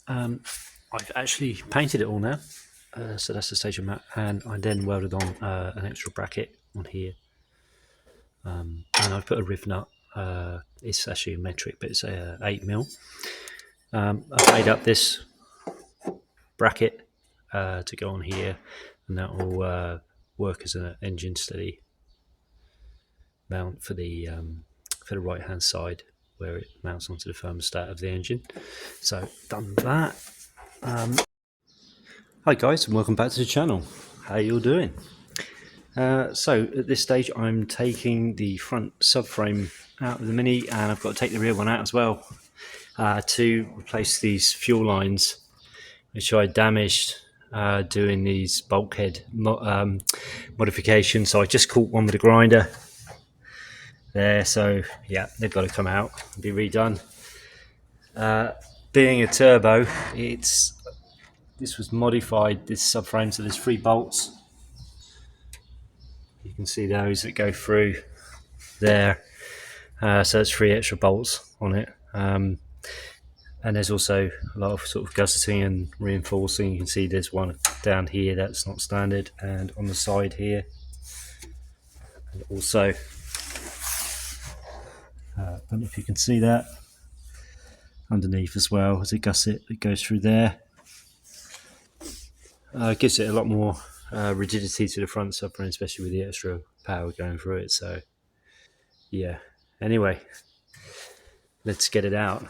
I've actually painted it all now, so that's the station map, and I then welded on an extra bracket on here, and I've put a riv nut. It's actually a metric, but it's a 8mm. I've made up this bracket to go on here, and that will work as an engine steady mount for the right hand side, where it mounts onto the thermostat of the engine. So done that. Hi guys, and welcome back to the channel. How you all doing? So at this stage I'm taking the front subframe out of the Mini, and I've got to take the rear one out as well to replace these fuel lines which I damaged doing these bulkhead modifications. So I just caught one with a grinder there, so yeah, they've got to come out and be redone. Being a turbo, this was modified, this subframe, so there's 3 bolts. You can see those that go through there. So it's 3 extra bolts on it. And there's also a lot of sort of gusseting and reinforcing. You can see there's one down here that's not standard, and on the side here. And also, I don't know if you can see that, underneath as well, there's a gusset that goes through there. It gives it a lot more rigidity to the front subframe, especially with the extra power going through it. So yeah, anyway, let's get it out.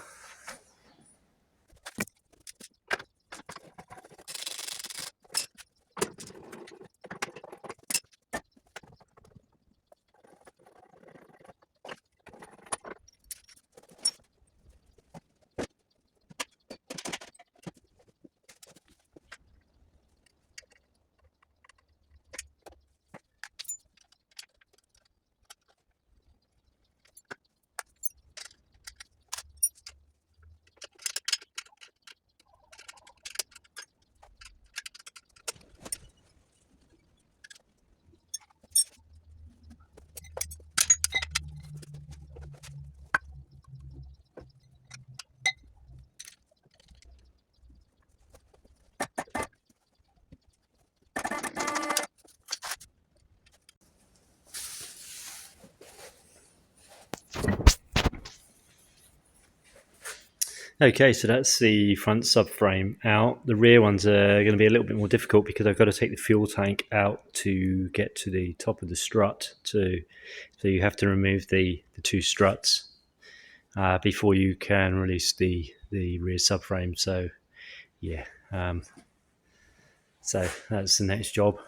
Okay, so that's the front subframe out. The rear ones are going to be a little bit more difficult because I've got to take the fuel tank out to get to the top of the strut. So you have to remove the 2 struts before you can release the rear subframe. So yeah, so that's the next job.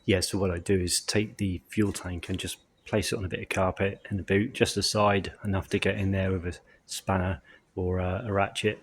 Yeah, so what I do is take the fuel tank and just place it on a bit of carpet in the boot, just aside enough to get in there with a spanner or a ratchet.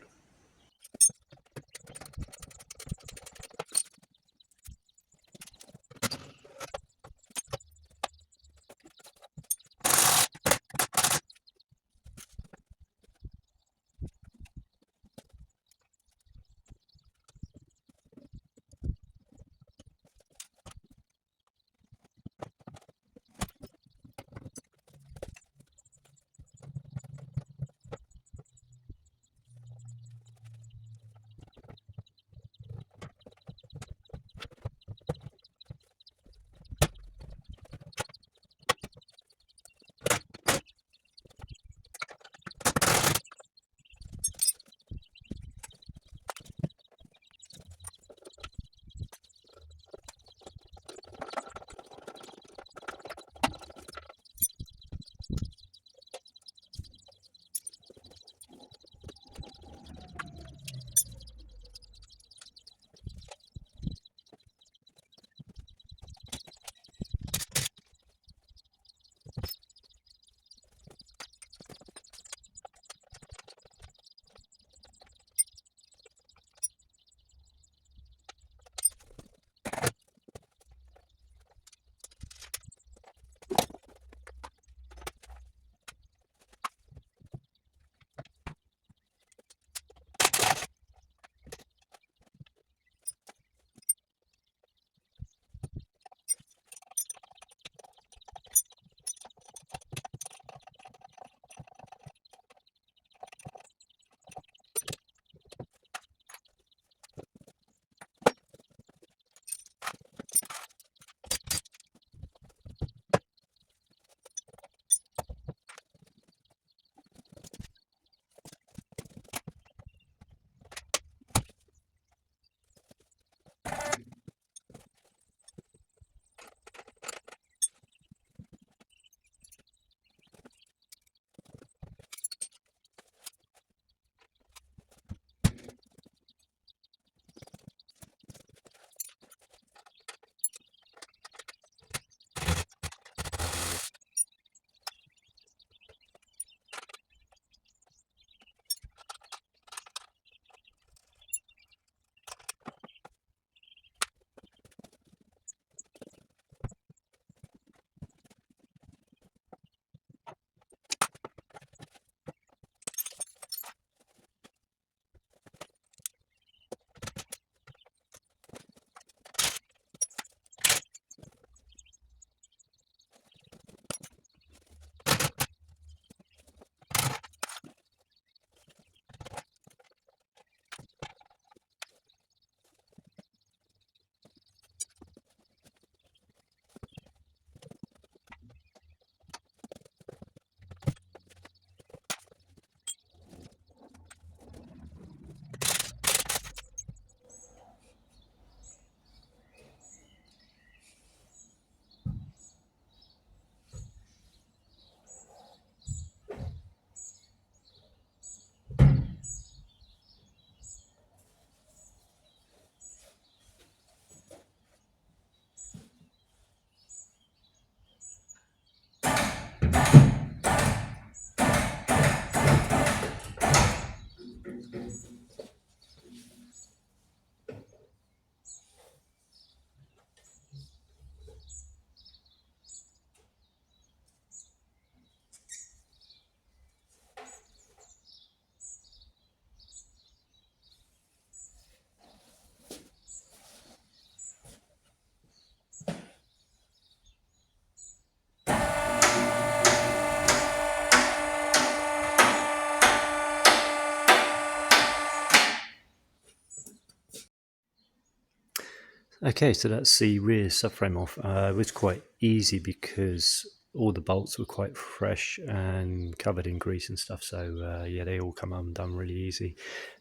Okay, so that's the rear subframe off. It was quite easy because all the bolts were quite fresh and covered in grease and stuff. So yeah, they all come undone really easy.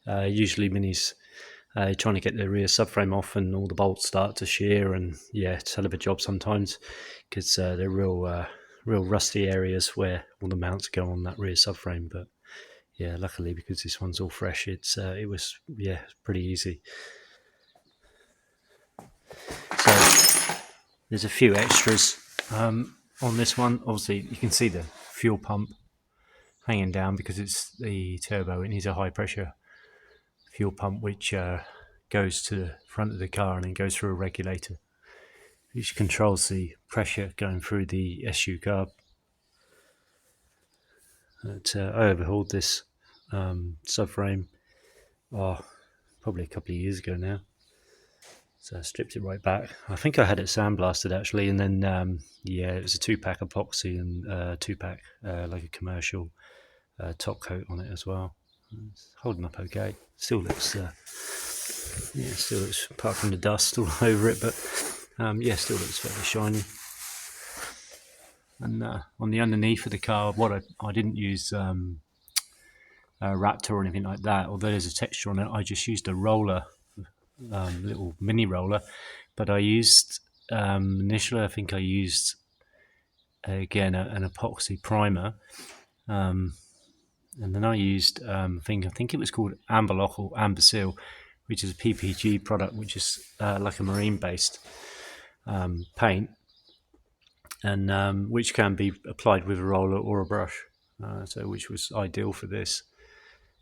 Usually minis, trying to get the rear subframe off and all the bolts start to shear, and yeah, it's a hell of a job sometimes because they're real rusty areas where all the mounts go on that rear subframe. But yeah, luckily because this one's all fresh, it was pretty easy. So there's a few extras on this one. Obviously, you can see the fuel pump hanging down because it's the turbo. It needs a high pressure fuel pump which goes to the front of the car and then goes through a regulator which controls the pressure going through the SU carb. I overhauled this subframe probably a couple of years ago now. So I stripped it right back. I think I had it sandblasted actually, and then it was a 2-pack epoxy and 2-pack like a commercial top coat on it as well. It's holding up okay. Still looks apart from the dust all over it, but still looks fairly shiny. And on the underneath of the car, what I didn't use Raptor or anything like that. Although there's a texture on it, I just used a roller. Little mini roller, but I used initially I think I used again an epoxy primer, and then I used I think it was called Amberlock or Ambersil, which is a PPG product, which is like a marine based paint, and which can be applied with a roller or a brush, so which was ideal for this.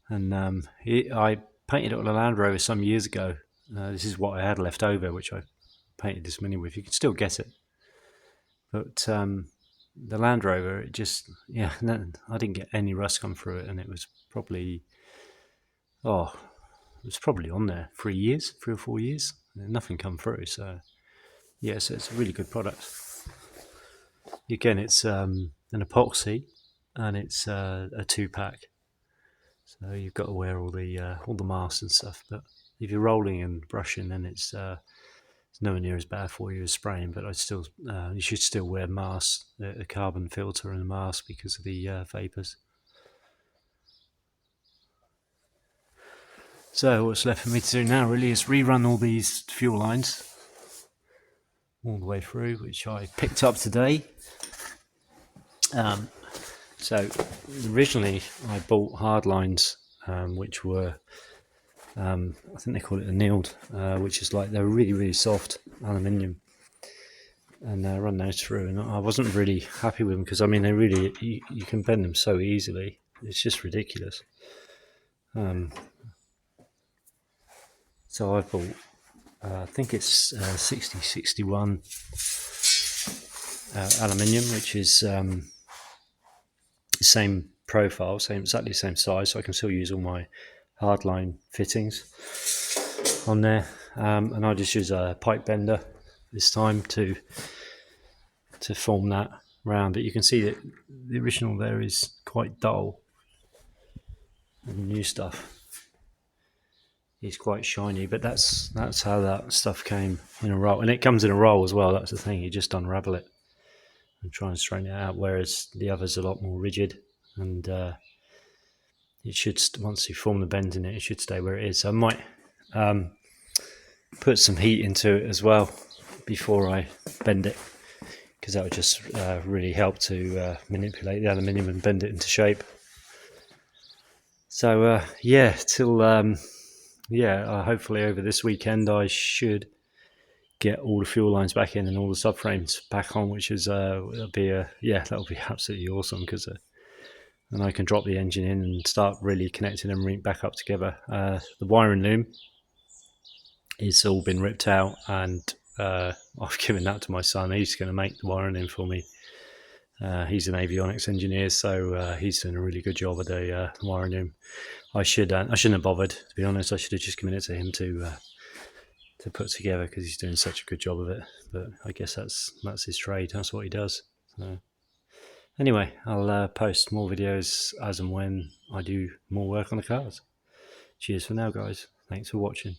And I painted it on a Land Rover some years ago. This is what I had left over, which I painted this mini with. You can still get it, but the Land Rover, it just I didn't get any rust come through it, and it was probably on there 3 or 4 years, and nothing come through. So yeah, so it's a really good product. Again, it's an epoxy, and it's a 2-pack. So you've got to wear all the masks and stuff, but if you're rolling and brushing, then it's nowhere near as bad for you as spraying. But you should still wear masks, a carbon filter and a mask because of the vapors. So what's left for me to do now really is rerun all these fuel lines all the way through, which I picked up today. So originally I bought hard lines, which were I think they call it annealed, which is like they're really, really soft aluminium, and I run those through, and I wasn't really happy with them because I mean they really you can bend them so easily. It's just ridiculous. So I bought I think it's 6061 aluminium, which is the same profile, exactly the same size, so I can still use all my hardline fittings on there, and I just use a pipe bender this time to form that round. But you can see that the original there is quite dull, and the new stuff is quite shiny. But that's how that stuff came in a roll, and it comes in a roll as well. That's the thing, you just unravel it and try and straighten it out, whereas the other's a lot more rigid, and it should, once you form the bend in it, it should stay where it is. So I might put some heat into it as well before I bend it, because that would just really help to manipulate the aluminium and bend it into shape. So hopefully over this weekend I should get all the fuel lines back in and all the subframes back on, which is that'll be absolutely awesome, because then I can drop the engine in and start really connecting them back up together. The wiring loom, it's all been ripped out, and I've given that to my son. He's going to make the wiring in for me. He's an avionics engineer, so he's doing a really good job of the wiring loom. I shouldn't have bothered, to be honest. I should have just given it to him to put together, because he's doing such a good job of it. But I guess that's his trade. That's what he does. So anyway, I'll post more videos as and when I do more work on the cars. Cheers for now, guys. Thanks for watching.